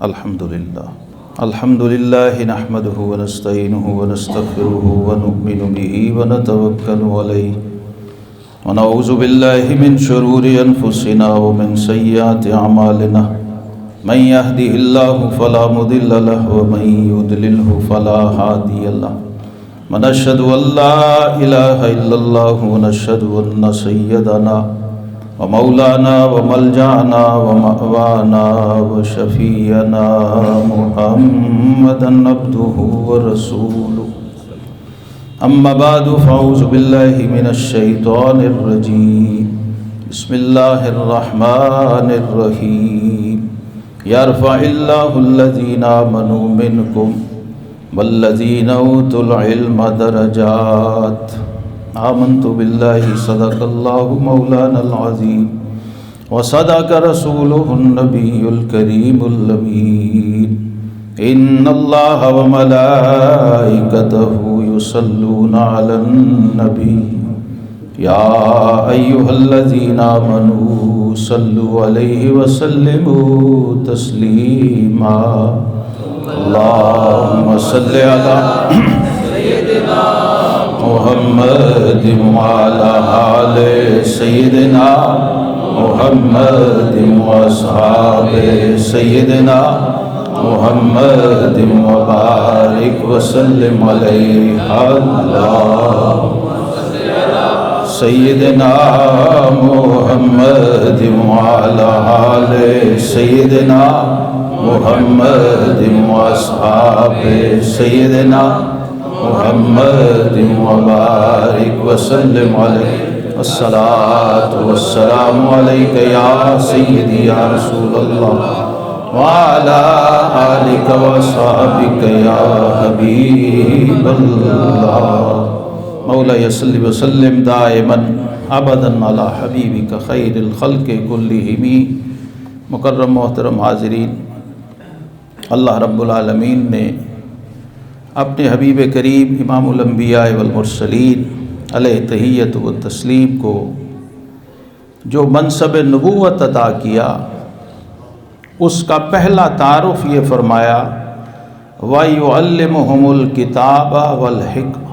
الحمد لله نحمده ونستعينه ونستغفره ونؤمن به ونتوكل عليه ونعوذ بالله من شرور أنفسنا ومن سيئات أعمالنا من يهده الله فلا مضل له ومن يضلله فلا هادي له ونشهد أن لا إله إلا الله ونشهد أن سيدنا ومولانا وملجأنا ومأوانا وشفيعنا محمدا عبده ورسوله أما بعد فأعوذ بالله من الشيطان الرجيم بسم الله الرحمن الرحيم يرفع الله الذين آمنوا منكم والذين أوتوا العلم درجات آمنت بالله صدق الله مولانا العظيم وصدق رسوله النبي الكريم الأمين إن الله وملائكته يصلون على النبي يا أيها الذين آمنوا صلوا عليه وسلموا تسليما اللهم صل على سيدنا محمد وعلى آل سيدنا محمد وأصحاب سيدنا محمد وبارك وسلم عليه اللهم صل على سيدنا محمد وعلى آل سيدنا محمد وأصحاب سيدنا محمد وبارك وسلم عليه الصلاة والسلام عليك يا سيدي يا رسول الله وعلى آلك وصحبك يا حبيب الله مولاي صل وسلم دائما ابدا على حبيبك خير الخلق كلهم مکرم محترم حاضرین، اللہ رب العالمین نے اپنے حبیب کریم امام الانبیاء والمرسلین علیہ تحیت و تسلیم کو جو منصب نبوت عطا کیا، اس کا پہلا تعارف یہ فرمایا وَيُعَلِّمُهُمُ الْكِتَابَ وَالْحِكْمَةَ،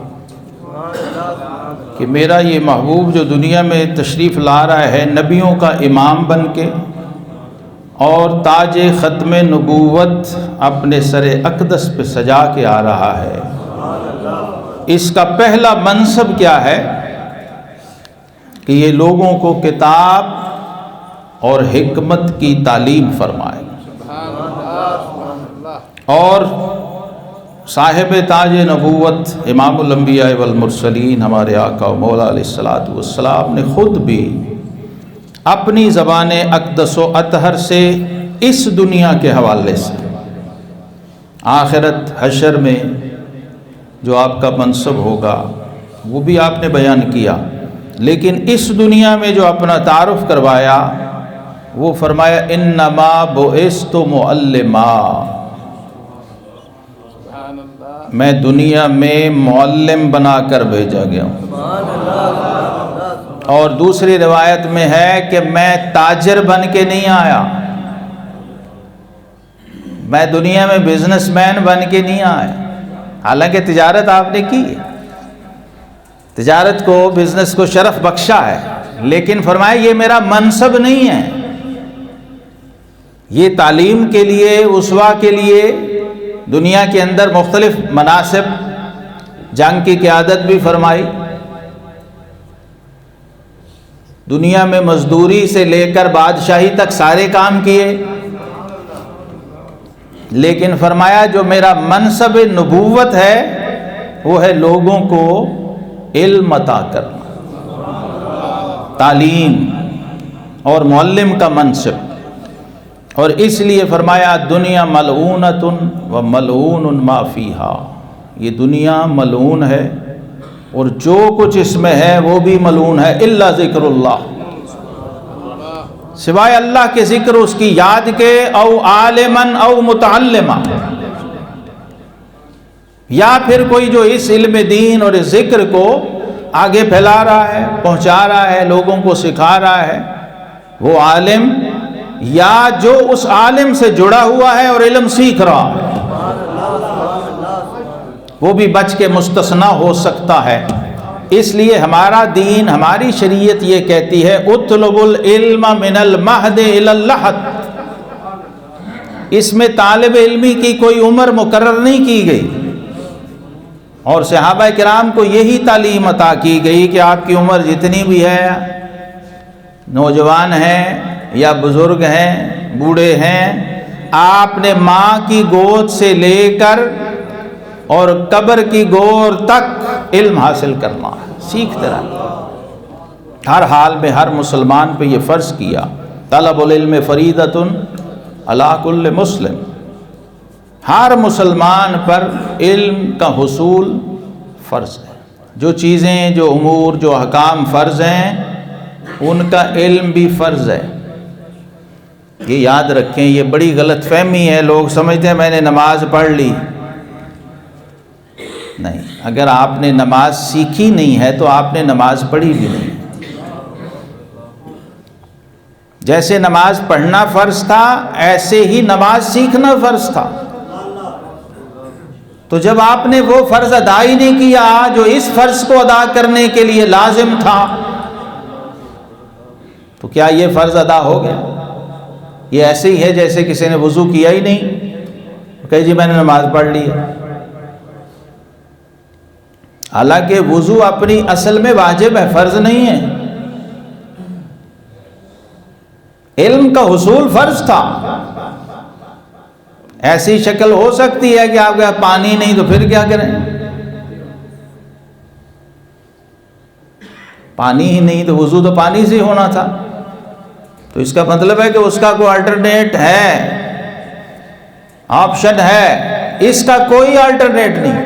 کہ میرا یہ محبوب جو دنیا میں تشریف لا رہا ہے نبیوں کا امام بن کے اور تاج ختم نبوت اپنے سر اقدس پہ سجا کے آ رہا ہے، اس کا پہلا منصب کیا ہے کہ یہ لوگوں کو کتاب اور حکمت کی تعلیم فرمائے اور صاحب تاج نبوت امام الانبیاء والمرسلین ہمارے آقا و مولا علیہ السلام نے خود بھی اپنی زبان اقدس و اطہر سے اس دنیا کے حوالے سے آخرت حشر میں جو آپ کا منصب ہوگا وہ بھی آپ نے بیان کیا، لیکن اس دنیا میں جو اپنا تعارف کروایا وہ فرمایا انما بعثت معلما، میں دنیا میں معلم بنا کر بھیجا گیا ہوں، اور دوسری روایت میں ہے کہ میں تاجر بن کے نہیں آیا، میں دنیا میں بزنس مین بن کے نہیں آیا، حالانکہ تجارت آپ نے کی، تجارت کو بزنس کو شرف بخشا ہے، لیکن فرمایا یہ میرا منصب نہیں ہے، یہ تعلیم کے لیے اسوہ کے لیے دنیا کے اندر مختلف مناصب، جنگ کی قیادت بھی فرمائی، دنیا میں مزدوری سے لے کر بادشاہی تک سارے کام کیے، لیکن فرمایا جو میرا منصب نبوت ہے وہ ہے لوگوں کو علم عطا کرنا، تعلیم اور معلم کا منصب، اور اس لیے فرمایا دنیا ملعونۃ و ملعون ما فیہا، یہ دنیا ملعون ہے اور جو کچھ اس میں ہے وہ بھی ملعون ہے، الا ذکر اللہ، سوائے اللہ کے ذکر اس کی یاد کے، او عالمن او متعلما، یا پھر کوئی جو اس علم دین اور اس ذکر کو آگے پھیلا رہا ہے، پہنچا رہا ہے، لوگوں کو سکھا رہا ہے، وہ عالم یا جو اس عالم سے جڑا ہوا ہے اور علم سیکھ رہا ہے، وہ بھی بچ کے مستثنا ہو سکتا ہے۔ اس لیے ہمارا دین، ہماری شریعت یہ کہتی ہے اطلب العلم من المہد الی اللحد۔ اس میں طالب علمی کی کوئی عمر مقرر نہیں کی گئی، اور صحابہ کرام کو یہی تعلیم عطا کی گئی کہ آپ کی عمر جتنی بھی ہے، نوجوان ہیں یا بزرگ ہیں، بوڑھے ہیں، آپ نے ماں کی گود سے لے کر اور قبر کی گور تک علم حاصل کرنا ہے، سیکھتے رہنا۔ ہر حال میں ہر مسلمان پہ یہ فرض کیا، طلب العلم فریضۃ علی کل مسلم، ہر مسلمان پر علم کا حصول فرض ہے۔ جو چیزیں، جو امور، جو احکام فرض ہیں، ان کا علم بھی فرض ہے۔ یہ یاد رکھیں، یہ بڑی غلط فہمی ہے، لوگ سمجھتے ہیں میں نے نماز پڑھ لی۔ نہیں، اگر آپ نے نماز سیکھی نہیں ہے تو آپ نے نماز پڑھی بھی نہیں۔ جیسے نماز پڑھنا فرض تھا، ایسے ہی نماز سیکھنا فرض تھا۔ تو جب آپ نے وہ فرض ادا ہی نہیں کیا جو اس فرض کو ادا کرنے کے لیے لازم تھا، تو کیا یہ فرض ادا ہو گیا؟ یہ ایسے ہی ہے جیسے کسی نے وضو کیا ہی نہیں، کہ جی میں نے نماز پڑھ لی ہے۔ حالانکہ وضو اپنی اصل میں واجب ہے، فرض نہیں ہے۔ علم کا حصول فرض تھا۔ ایسی شکل ہو سکتی ہے کہ آپ کے پانی نہیں تو پھر کیا کریں؟ پانی ہی نہیں تو وضو تو پانی سے ہونا تھا، تو اس کا مطلب ہے کہ اس کا کوئی الٹرنیٹ ہے، آپشن ہے۔ اس کا کوئی الٹرنیٹ نہیں۔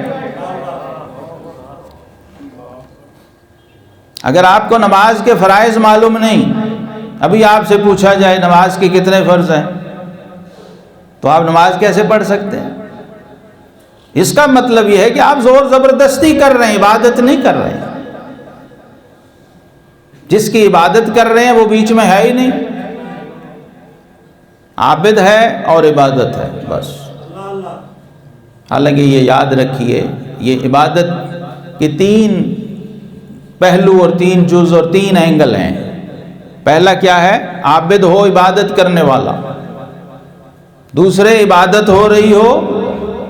اگر آپ کو نماز کے فرائض معلوم نہیں، ابھی آپ سے پوچھا جائے نماز کے کتنے فرض ہیں، تو آپ نماز کیسے پڑھ سکتے ہیں؟ اس کا مطلب یہ ہے کہ آپ زور زبردستی کر رہے ہیں، عبادت نہیں کر رہے ہیں۔ جس کی عبادت کر رہے ہیں وہ بیچ میں ہے ہی نہیں، عابد ہے اور عبادت ہے بس۔ حالانکہ یہ یاد رکھیے، یہ عبادت کے 3 پہلو اور 3 جز اور 3 اینگل ہیں۔ پہلا کیا ہے؟ عابد ہو، عبادت کرنے والا۔ دوسرے عبادت ہو رہی ہو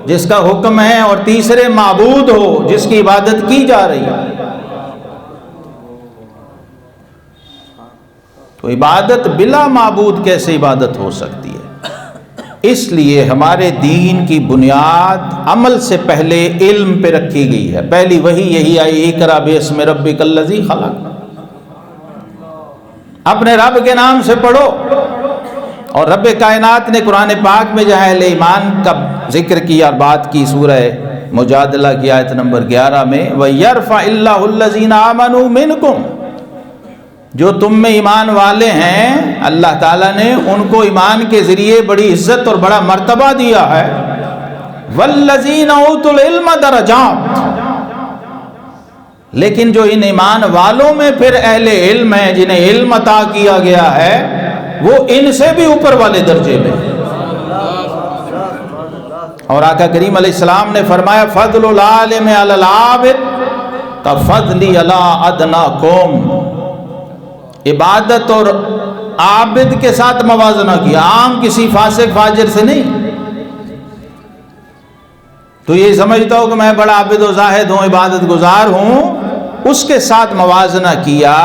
جس کا حکم ہے، اور تیسرے معبود ہو جس کی عبادت کی جا رہی ہے۔ تو عبادت بلا معبود کیسے عبادت ہو سکتی ہے؟ اس لیے ہمارے دین کی بنیاد عمل سے پہلے علم پہ رکھی گئی ہے۔ پہلی وحی یہی آئی، اقرأ باسم ربک الذی خلق، اپنے رب کے نام سے پڑھو۔ اور رب کائنات نے قرآن پاک میں جہاں اہل ایمان کا ذکر کیا اور بات کی، سورہ مجادلہ کی آیت نمبر 11 میں وَيَرْفَعِ اللَّهُ الَّذِينَ آمَنُوا مِنْكُمْ، جو تم میں ایمان والے ہیں، اللہ تعالیٰ نے ان کو ایمان کے ذریعے بڑی عزت اور بڑا مرتبہ دیا ہے۔ وَالَّذِينَ أُوتُوا الْعِلْمَ دَرَجَاتٍ، لیکن جو ان ایمان والوں میں پھر اہل علم ہیں، جنہیں علم عطا کیا گیا ہے، وہ ان سے بھی اوپر والے درجے میں۔ اور آقا کریم علیہ السلام نے فرمایا فضل العالم علی العابد کفضلی علی ادناکم، عبادت اور عابد کے ساتھ موازنہ کیا، عام کسی فاسق فاجر سے نہیں۔ تو یہ سمجھتا ہو کہ میں بڑا عابد و زاہد ہوں، عبادت گزار ہوں، اس کے ساتھ موازنہ کیا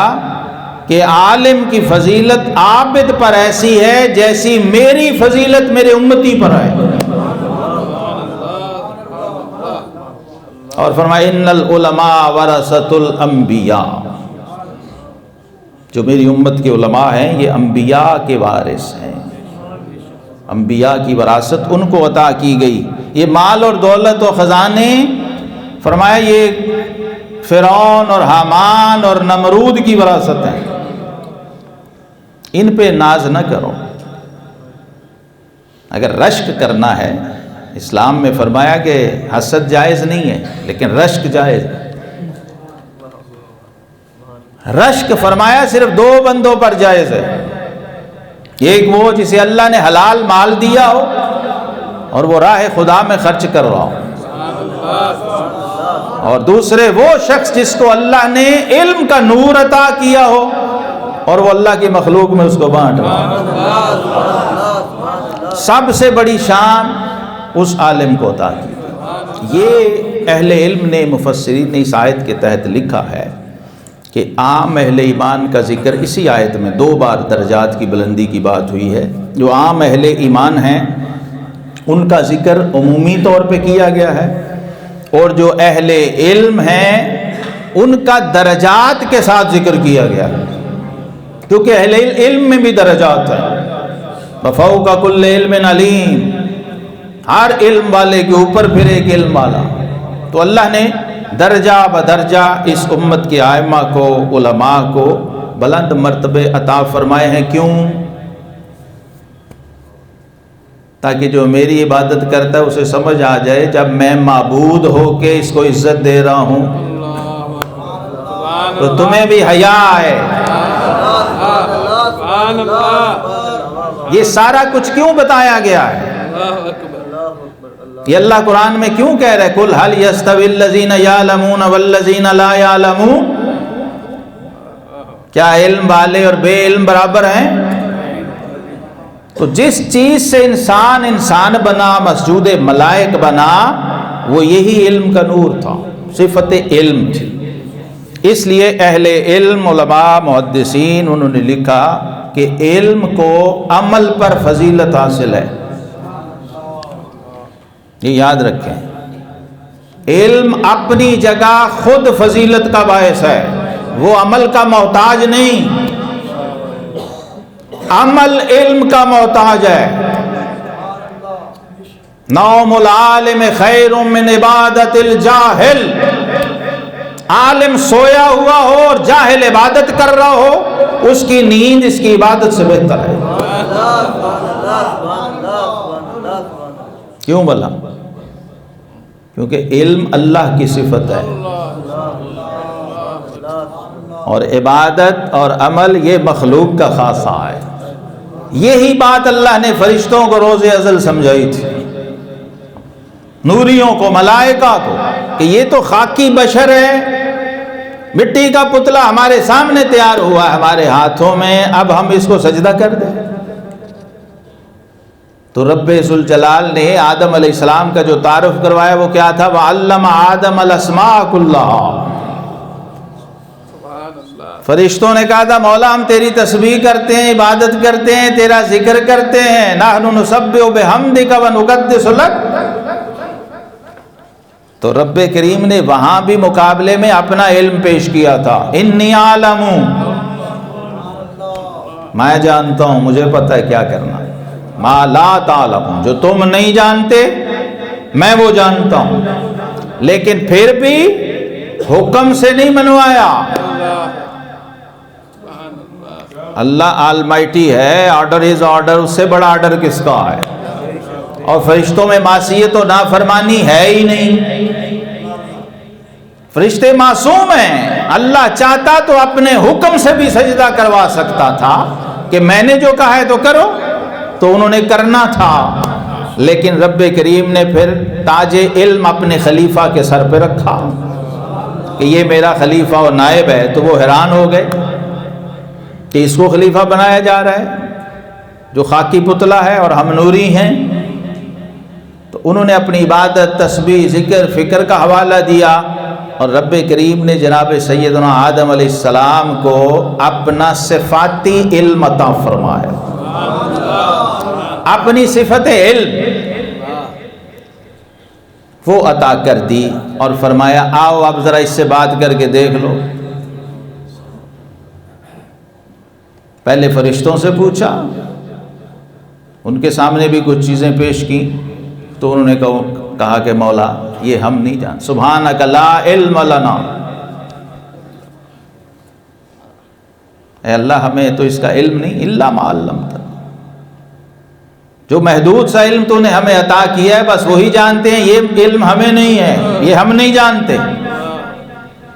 کہ عالم کی فضیلت عابد پر ایسی ہے جیسی میری فضیلت میرے امتی پر ہے۔ اور فرمایا ان العلماء ورثۃ الانبیاء، جو میری امت کے علماء ہیں یہ انبیاء کے وارث ہیں، انبیاء کی وراثت ان کو عطا کی گئی۔ یہ مال اور دولت و خزانے، فرمایا یہ فرعون اور حامان اور نمرود کی وراثت ہے، ان پہ ناز نہ کرو۔ اگر رشک کرنا ہے، اسلام میں فرمایا کہ حسد جائز نہیں ہے لیکن رشک جائز ہے۔ رشک فرمایا صرف 2 بندوں پر جائز ہے، ایک وہ جسے اللہ نے حلال مال دیا ہو اور وہ راہ خدا میں خرچ کر رہا ہو، اور دوسرے وہ شخص جس کو اللہ نے علم کا نور عطا کیا ہو اور وہ اللہ کی مخلوق میں اس کو بانٹ رہا ہو۔ سب سے بڑی شان اس عالم کو عطا کی۔ یہ اہل علم نے، مفسرین نے اس آیت کے تحت لکھا ہے کہ عام اہل ایمان کا ذکر اسی آیت میں 2 بار درجات کی بلندی کی بات ہوئی ہے۔ جو عام اہل ایمان ہیں ان کا ذکر عمومی طور پہ کیا گیا ہے، اور جو اہل علم ہیں ان کا درجات کے ساتھ ذکر کیا گیا ہے، کیونکہ اہل علم میں بھی درجات ہیں۔ وَفَوْقَ كُلِّ عِلْمٍ عَلِيمٍ، ہر علم والے کے اوپر پھر ایک علم والا۔ تو اللہ نے درجہ بدرجہ اس امت کے ائمہ کو، علماء کو بلند مرتبے عطا فرمائے ہیں۔ کیوں؟ تاکہ جو میری عبادت کرتا ہے اسے سمجھ آ جائے جب میں معبود ہو کے اس کو عزت دے رہا ہوں تو تمہیں بھی حیا ہے۔ یہ سارا کچھ کیوں بتایا گیا ہے؟ یہ اللہ قرآن میں کیوں کہہ رہے قُلْ هَلْ يَسْتَوِي الَّذِينَ يَعْلَمُونَ وَالَّذِينَ لَا يَعْلَمُونَ، کیا علم والے اور بے علم برابر ہیں؟ تو جس چیز سے انسان بنا، مسجود ملائک بنا، وہ یہی علم کا نور تھا، صفت علم تھی۔ اس لیے اہل علم، علماء، محدثین، انہوں نے لکھا کہ علم کو عمل پر فضیلت حاصل ہے۔ یہ یاد رکھیں، علم اپنی جگہ خود فضیلت کا باعث ہے، وہ عمل کا محتاج نہیں، عمل علم کا محتاج ہے۔ نوم العالم خیر من عبادت الجاہل، عالم سویا ہوا ہو اور جاہل عبادت کر رہا ہو، اس کی نیند اس کی عبادت سے بہتر ہے۔ کیوں بلا؟ کیونکہ علم اللہ کی صفت ہے، اور عبادت اور عمل یہ مخلوق کا خاصہ ہے۔ یہی بات اللہ نے فرشتوں کو روز ازل سمجھائی تھی، نوریوں کو، ملائکہ کو، کہ یہ تو خاکی بشر ہے، مٹی کا پتلا ہمارے سامنے تیار ہوا ہے ہمارے ہاتھوں میں، اب ہم اس کو سجدہ کر دیں۔ تو رب ذوالجلال نے آدم علیہ السلام کا جو تعارف کروایا وہ کیا تھا؟ وَعَلَّمَ آدَمَ الْأَسْمَاءَ كُلَّهَا۔ فرشتوں نے کہا تھا مولا ہم تیری تسبیح کرتے ہیں، عبادت کرتے ہیں، تیرا ذکر کرتے ہیں، نحن نسبح بحمدک ونقدس لک۔ تو رب کریم نے وہاں بھی مقابلے میں اپنا علم پیش کیا تھا، انی عالم، میں جانتا ہوں، مجھے پتہ ہے کیا کرنا ہے، ما لا تعلم، جو تم نہیں جانتے میں وہ جانتا ہوں۔ لیکن پھر بھی حکم سے نہیں منوایا۔ اللہ آلمائٹی ہے، آرڈر از آرڈر، اس سے بڑا آرڈر کس کا ہے؟ اور فرشتوں میں معصیت و نافرمانی ہے ہی نہیں، فرشتے معصوم ہیں۔ اللہ چاہتا تو اپنے حکم سے بھی سجدہ کروا سکتا تھا کہ میں نے جو کہا ہے تو کرو، تو انہوں نے کرنا تھا، لیکن رب کریم نے پھر تاج علم اپنے خلیفہ کے سر پہ رکھا کہ یہ میرا خلیفہ و نائب ہے، تو وہ حیران ہو گئے کہ اس کو خلیفہ بنایا جا رہا ہے جو خاکی پتلا ہے اور ہم نوری ہیں۔ تو انہوں نے اپنی عبادت، تسبیح، ذکر، فکر کا حوالہ دیا، اور رب کریم نے جناب سیدنا آدم علیہ السلام کو اپنا صفاتی علم عطا فرمایا، اپنی صفت علم وہ عطا کر دی، اور فرمایا آؤ اب ذرا اس سے بات کر کے دیکھ لو۔ پہلے فرشتوں سے پوچھا، ان کے سامنے بھی کچھ چیزیں پیش کی، تو انہوں نے کہا کہ مولا یہ ہم نہیں جان، سبحانک لا علم لنا، اے اللہ ہمیں تو اس کا علم نہیں، الا ما علمتنا، جو محدود سا علم تو نے ہمیں عطا کیا ہے بس وہی جانتے ہیں، یہ علم ہمیں نہیں ہے، یہ ہم نہیں جانتے۔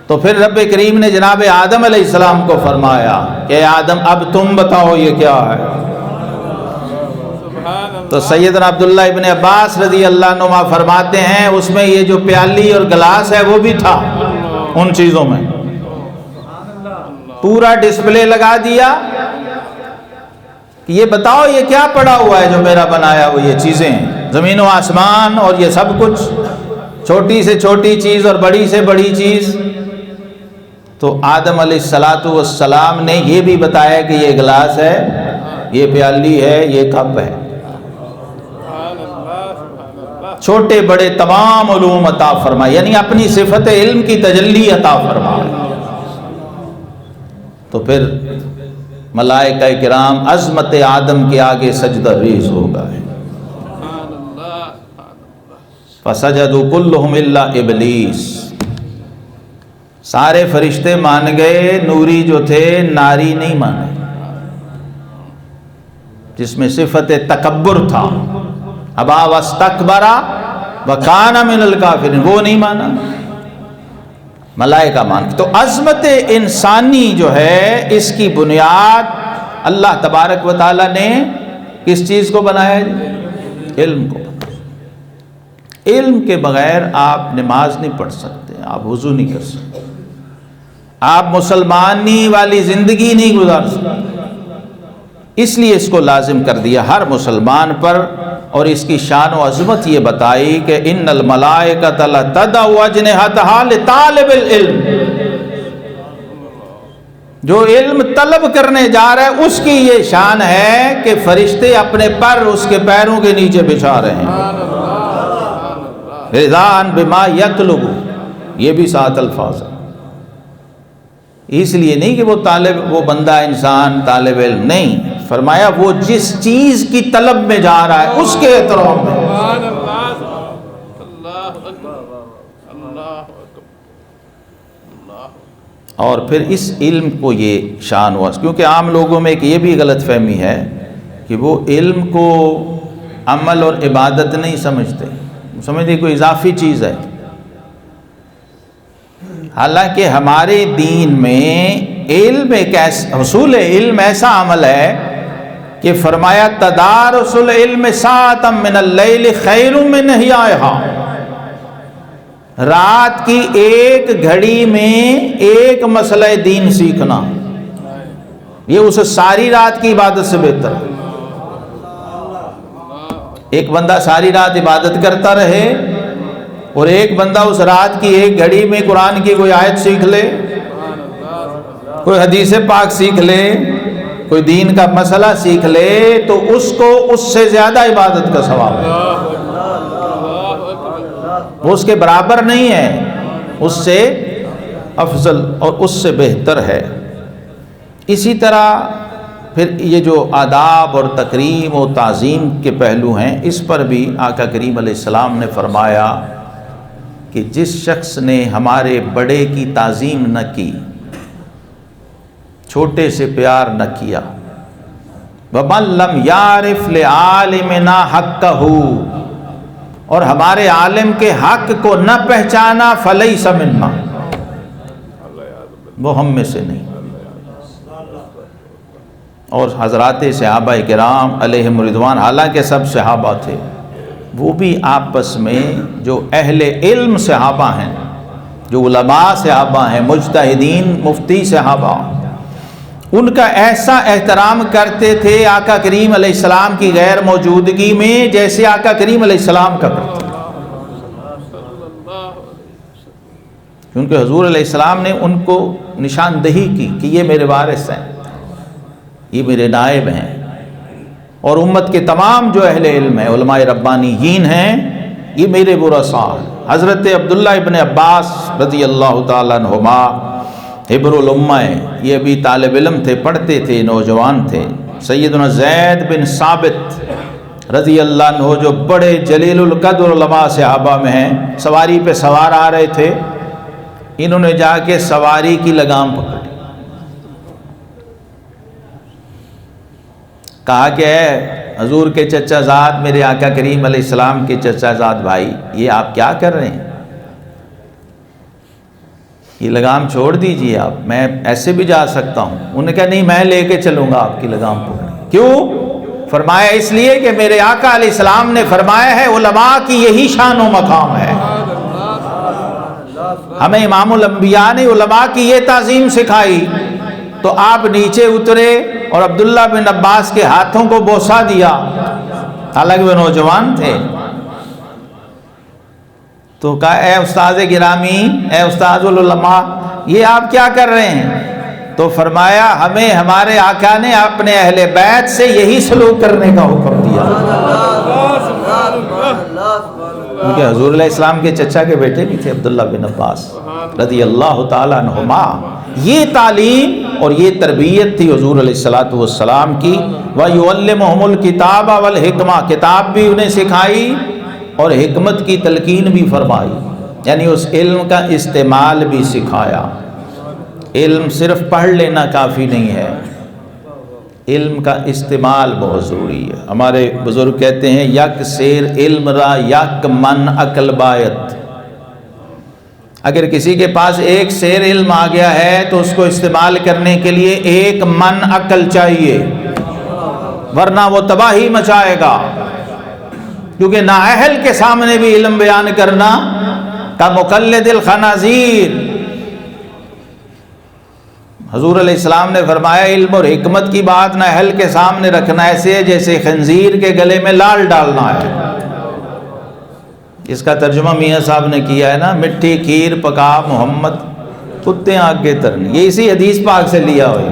تو پھر رب کریم نے جناب آدم علیہ السلام کو فرمایا کہ آدم اب تم بتاؤ یہ کیا ہے۔ تو سیدنا عبداللہ ابن عباس رضی اللہ عنہما فرماتے ہیں اس میں یہ جو پیالی اور گلاس ہے وہ بھی تھا ان چیزوں میں، پورا ڈسپلے لگا دیا کہ یہ بتاؤ یہ کیا پڑا ہوا ہے جو میرا بنایا ہوا یہ چیزیں ہیں، زمین و آسمان اور یہ سب کچھ، چھوٹی سے چھوٹی چیز اور بڑی سے بڑی چیز۔ تو آدم علیہ السلام نے یہ بھی بتایا کہ یہ گلاس ہے، یہ پیالی ہے، یہ کپ ہے، چھوٹے بڑے تمام علوم عطا فرمائے، یعنی اپنی صفت علم کی تجلی عطا فرمائے۔ تو پھر ملائکہ کرام عظمت آدم کے آگے سجدہ ریز ہو گئے، فسجدوا كلهم الا ابلیس، سارے فرشتے مان گئے، نوری جو تھے ناری نہیں مانے، جس میں صفت تکبر تھا، ابا واستکبر وکان من الکافرین، وہ نہیں مانا، ملائکہ مان۔ تو عظمت انسانی جو ہے اس کی بنیاد اللہ تبارک و تعالی نے کس چیز کو بنایا ہے؟ علم کو۔ علم کے بغیر آپ نماز نہیں پڑھ سکتے، آپ وضو نہیں کر سکتے، آپ مسلمانی والی زندگی نہیں گزار سکتے۔ اس لیے اس کو لازم کر دیا ہر مسلمان پر، اور اس کی شان و عظمت یہ بتائی کہ ان الملائکۃ لتضع اجنحتها لطالب العلم، جو علم طلب کرنے جا رہا ہے اس کی یہ شان ہے کہ فرشتے اپنے پر اس کے پیروں کے نیچے بچھا رہے ہیں، رضان بما یطلب، یہ بھی 7 الفاظ ہیں۔ اس لیے نہیں کہ وہ بندہ انسان طالب علم نہیں، فرمایا وہ جس چیز کی طلب میں جا رہا ہے اس کے احترام میں۔ اور پھر اس علم کو یہ شان ہوا، کیونکہ عام لوگوں میں ایک یہ بھی غلط فہمی ہے کہ وہ علم کو عمل اور عبادت نہیں سمجھتے کوئی اضافی چیز ہے۔ حالانکہ ہمارے دین میں علم ایک حصول علم ایسا عمل ہے کہ فرمایا تدارس العلم ساعۃ من اللیل خیر من احیائہا، رات کی ایک گھڑی میں ایک مسئلہ دین سیکھنا یہ اسے ساری رات کی عبادت سے بہتر ہے۔ ایک بندہ ساری رات عبادت کرتا رہے اور ایک بندہ اس رات کی ایک گھڑی میں قرآن کی کوئی آیت سیکھ لے، کوئی حدیث پاک سیکھ لے، کوئی دین کا مسئلہ سیکھ لے، تو اس کو اس سے زیادہ عبادت کا ثواب ہے، وہ اس کے برابر نہیں ہے، اس سے افضل اور اس سے بہتر ہے۔ اسی طرح پھر یہ جو آداب اور تکریم و تعظیم کے پہلو ہیں، اس پر بھی آقا کریم علیہ السلام نے فرمایا کہ جس شخص نے ہمارے بڑے کی تعظیم نہ کی، چھوٹے سے پیار نہ کیا، وَمَن لَّمْ يَعْرِفْ لِعَالِمِنَا حَقَّهُ، اور ہمارے عالم کے حق کو نہ پہچانا، فَلَيْسَ مِنَّا، وہ ہم میں سے نہیں۔ اور حضرات صحابہ کرام علیہم رضوان، حالانکہ سب صحابہ تھے، وہ بھی آپس میں جو اہل علم صحابہ ہیں، جو علماء صحابہ ہیں، مجتہدین مفتی صحابہ، ان کا ایسا احترام کرتے تھے آقا کریم علیہ السلام کی غیر موجودگی میں جیسے آقا کریم علیہ السلام کا کرتے، کیونکہ حضور علیہ السلام نے ان کو نشاندہی کی کہ یہ میرے وارث ہیں، یہ میرے نائب ہیں، اور امت کے تمام جو اہل علم ہیں، علماء ربانیین ہیں، یہ میرے ورثاء ہیں۔ حضرت عبداللہ ابن عباس رضی اللہ تعالیٰ عنہما حبر الامہ ہیں، یہ بھی طالب علم تھے، پڑھتے تھے، نوجوان تھے۔ سیدنا زید بن ثابت رضی اللہ عنہ جو بڑے جلیل القدر علماء صحابہ میں ہیں، سواری پہ سوار آ رہے تھے، انہوں نے جا کے سواری کی لگام پکڑی، کہا کہ اے حضور کے چچا زاد، میرے آقا کریم علیہ السلام کے چچا زاد بھائی، یہ آپ کیا کر رہے ہیں؟ یہ لگام چھوڑ دیجئے آپ، میں ایسے بھی جا سکتا ہوں۔ انہوں نے کہا نہیں، میں لے کے چلوں گا آپ کی لگام پکڑ۔ کیوں؟ فرمایا اس لیے کہ میرے آقا علیہ السلام نے فرمایا ہے علماء کی یہی شان و مقام ہے. ہمیں امام الانبیاء نے علماء کی یہ تعظیم سکھائی. تو آپ نیچے اترے اور عبداللہ بن عباس کے ہاتھوں کو بوسہ دیا، حالانکہ وہ نوجوان تھے. تو کہا اے استاد گرامی، اے استاد العلماء، یہ آپ کیا کر رہے ہیں؟ تو فرمایا ہمیں ہمارے آقا نے اپنے اہل بیت سے یہی سلوک کرنے کا حکم دیا. کیونکہ حضور علیہ السلام کے چچا کے بیٹے بھی تھے عبداللہ بن عباس رضی اللہ تعالیٰ عنہما. یہ تعلیم اور یہ تربیت تھی حضور علیہ السلام کی. وَيُعَلِّمُهُمُ الْكِتَابَ وَالْحِکْمَةَ، کتاب بھی انہیں سکھائی اور حکمت کی تلقین بھی فرمائی، یعنی اس علم کا استعمال بھی سکھایا. علم صرف پڑھ لینا کافی نہیں ہے، علم کا استعمال بہت ضروری ہے. ہمارے بزرگ کہتے ہیں یک سیر علم را یک من عقل باید. اگر کسی کے پاس ایک سیر علم آ گیا ہے تو اس کو استعمال کرنے کے لیے ایک من عقل چاہیے، ورنہ وہ تباہی مچائے گا. کیونکہ نااہل کے سامنے بھی علم بیان کرنا کا مقلد الخنازیر. حضور علیہ السلام نے فرمایا علم اور حکمت کی بات نااہل کے سامنے رکھنا ایسے ہے جیسے خنزیر کے گلے میں لال ڈالنا ہے. اس کا ترجمہ میاں صاحب نے کیا ہے نا، مٹھی کھیر پکا محمد کتے آگے ترنی. یہ اسی حدیث پاک سے لیا ہوئے.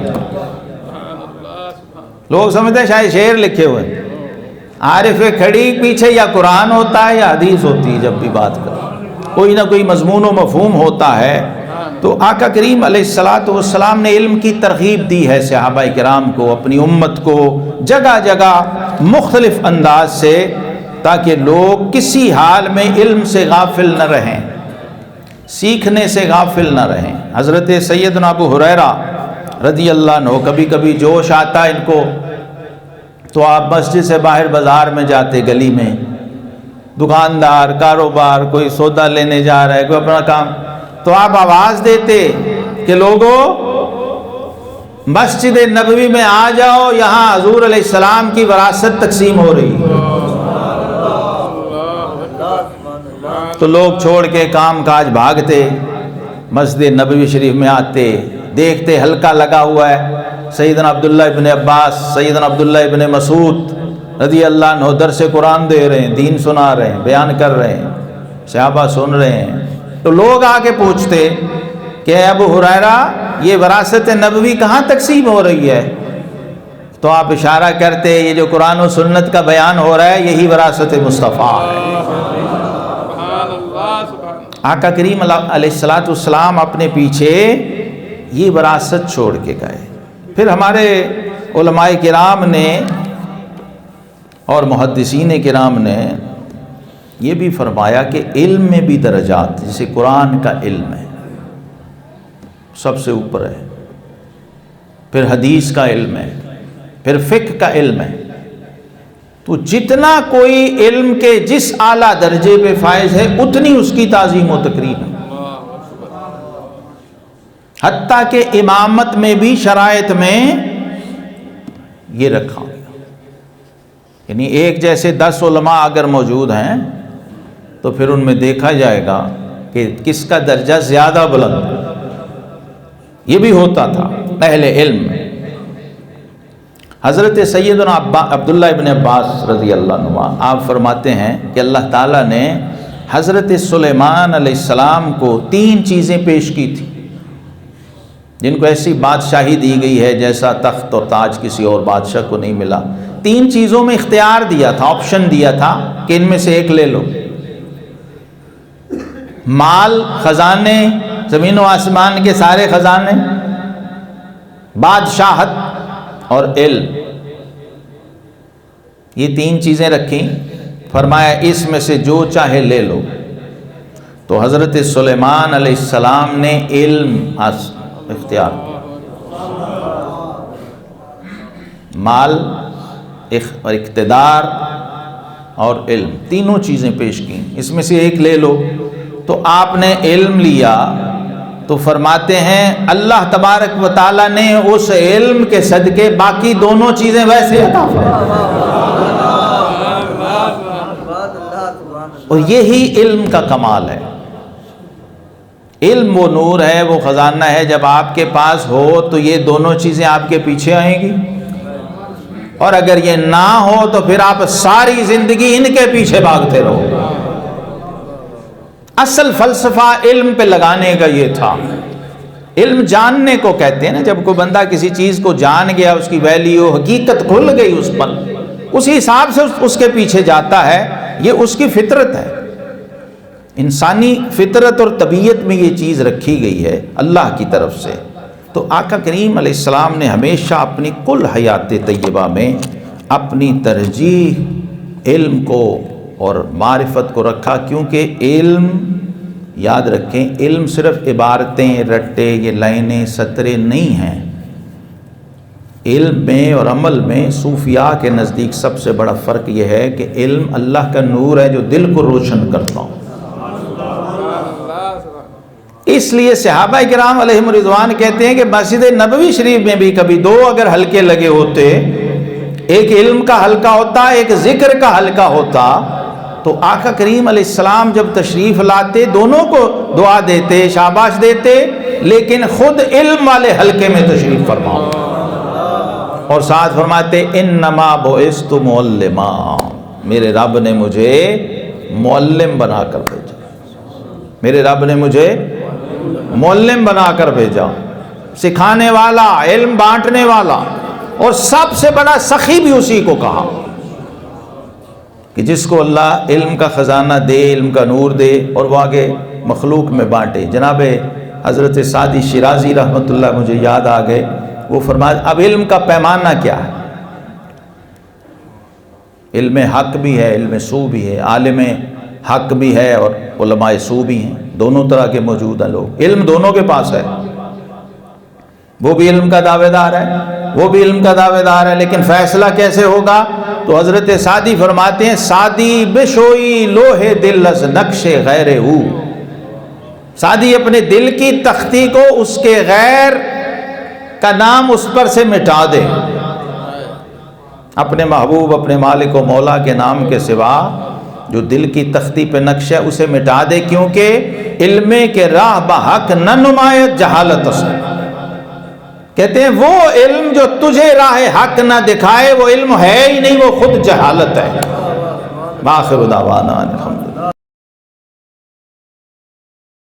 لوگ سمجھتے ہیں شاید شعر لکھے ہوئے. عارف کھڑی پیچھے یا قرآن ہوتا ہے یا حدیث ہوتی ہے. جب بھی بات کریں کوئی نہ کوئی مضمون و مفہوم ہوتا ہے. تو آقا کریم علیہ السلام نے علم کی ترغیب دی ہے صحابہ کرام کو، اپنی امت کو، جگہ جگہ مختلف انداز سے، تاکہ لوگ کسی حال میں علم سے غافل نہ رہیں، سیکھنے سے غافل نہ رہیں. حضرت سیدنا ابو ہریرہ رضی اللہ عنہ کبھی کبھی جوش آتا ان کو تو آپ مسجد سے باہر بازار میں جاتے، گلی میں دکاندار کاروبار کوئی سودا لینے جا رہا ہے، کوئی اپنا کام، تو آپ آواز دیتے کہ لوگوں مسجد نبوی میں آ جاؤ، یہاں حضور علیہ السلام کی وراثت تقسیم ہو رہی ہے. تو لوگ چھوڑ کے کام کاج بھاگتے، مسجد نبوی شریف میں آتے، دیکھتے حلقہ لگا ہوا ہے، سیدنا عبداللہ ابن عباس، سیدنا عبداللہ ابن مسعود رضی اللہ عنہ درس قرآن دے رہے ہیں، دین سنا رہے ہیں، بیان کر رہے ہیں، صحابہ سن رہے ہیں. تو لوگ آ کے پوچھتے کہ ابو ہریرہ یہ وراثت نبوی کہاں تقسیم ہو رہی ہے؟ تو آپ اشارہ کرتے یہ جو قرآن و سنت کا بیان ہو رہا ہے یہی وراثت مصطفیٰ ہے. آقا کریم علیہ السلام اپنے پیچھے یہ وراثت چھوڑ کے گئے. پھر ہمارے علماء کرام نے اور محدثین کرام نے یہ بھی فرمایا کہ علم میں بھی درجات، جیسے قرآن کا علم ہے سب سے اوپر ہے، پھر حدیث کا علم ہے، پھر فقہ کا علم ہے. تو جتنا کوئی علم کے جس اعلیٰ درجے پہ فائز ہے اتنی اس کی تعظیم و تکریم ہے. حتیٰ کہ امامت میں بھی شرائط میں یہ رکھا گیا، یعنی ایک جیسے 10 علماء اگر موجود ہیں تو پھر ان میں دیکھا جائے گا کہ کس کا درجہ زیادہ بلند. یہ بھی ہوتا تھا اہل علم میں. حضرت سیدنا عبداللہ ابن عباس رضی اللہ عنہ آپ فرماتے ہیں کہ اللہ تعالیٰ نے حضرت سلیمان علیہ السلام کو 3 چیزیں پیش کی تھی جن کو ایسی بادشاہی دی گئی ہے جیسا تخت اور تاج کسی اور بادشاہ کو نہیں ملا. 3 چیزوں میں اختیار دیا تھا، آپشن دیا تھا کہ ان میں سے ایک لے لو. مال، خزانے، زمین و آسمان کے سارے خزانے، بادشاہت اور علم. یہ 3 چیزیں رکھیں. فرمایا اس میں سے جو چاہے لے لو. تو حضرت سلیمان علیہ السلام نے علم اختیار کیا، مال اور اقتدار اور علم، تینوں چیزیں پیش کی. اس میں سے ایک لے لو. تو آپ نے علم لیا تو فرماتے ہیں اللہ تبارک و تعالیٰ نے اس علم کے صدقے باقی دونوں چیزیں ویسے عطا فرمائیں، اور یہی علم کا کمال ہے۔ علم وہ نور ہے، وہ خزانہ ہے، جب آپ کے پاس ہو تو یہ دونوں چیزیں آپ کے پیچھے آئیں گی، اور اگر یہ نہ ہو تو پھر آپ ساری زندگی ان کے پیچھے بھاگتے رہو۔ اصل فلسفہ علم پہ لگانے کا یہ تھا۔ علم جاننے کو کہتے ہیں نا، جب کوئی بندہ کسی چیز کو جان گیا، اس کی ویلیو حقیقت کھل گئی اس پر، اسی حساب سے اس کے پیچھے جاتا ہے، یہ اس کی فطرت ہے۔ انسانی فطرت اور طبیعت میں یہ چیز رکھی گئی ہے اللہ کی طرف سے۔ تو آقا کریم علیہ السلام نے ہمیشہ اپنی کل حیات طیبہ میں اپنی ترجیح علم کو اور معرفت کو رکھا، کیونکہ علم، یاد رکھیں، علم صرف عبارتیں، رٹے، یہ لائنیں، سطریں نہیں ہیں۔ علم میں اور عمل میں صوفیاء کے نزدیک سب سے بڑا فرق یہ ہے کہ علم اللہ کا نور ہے جو دل کو روشن کرتا ہوں۔ اس لیے صحابہ کرام علیہم رضوان کہتے ہیں کہ مسجد نبوی شریف میں بھی کبھی دو اگر حلقے لگے ہوتے، ایک علم کا حلقہ ہوتا، ایک ذکر کا حلقہ ہوتا، تو آقا کریم علیہ السلام جب تشریف لاتے دونوں کو دعا دیتے، شاباش دیتے، لیکن خود علم والے حلقے میں تشریف فرماؤ، اور ساتھ فرماتے انما بعثت معلما، میرے رب نے مجھے معلم بنا کر بھیجا، میرے رب نے مجھے معلم بنا کر بھیجا، سکھانے والا، علم بانٹنے والا، اور سب سے بڑا سخی بھی اسی کو کہا کہ جس کو اللہ علم کا خزانہ دے، علم کا نور دے، اور وہ آگے مخلوق میں بانٹے۔ جناب حضرت سعدی شیرازی رحمۃ اللہ مجھے یاد آ گئے، وہ فرمایا اب علم کا پیمانہ کیا ہے؟ علم حق بھی ہے، علم سو بھی ہے، عالم حق بھی ہے اور علماء سو بھی ہیں، دونوں طرح کے موجود ہیں لوگ، علم دونوں کے پاس ہے، وہ بھی علم کا دعوے دار ہے، وہ بھی علم کا دعوے دار ہے، لیکن فیصلہ کیسے ہوگا؟ تو حضرت سعدی فرماتے ہیں سعدی بشوئی لوہے دل از نقش غیر ہو، سعدی اپنے دل کی تختی کو اس کے غیر کا نام اس پر سے مٹا دے، اپنے محبوب، اپنے مالک و مولا کے نام کے سوا جو دل کی تختی پہ نقش ہے اسے مٹا دے، کیونکہ علم کے راہ بحق نہ نمایت جہالت سے، کہتے ہیں وہ علم جو تجھے راہ حق نہ دکھائے وہ علم ہے ہی نہیں، وہ خود جہالت ہے۔ باخر دعوانا الحمدللہ۔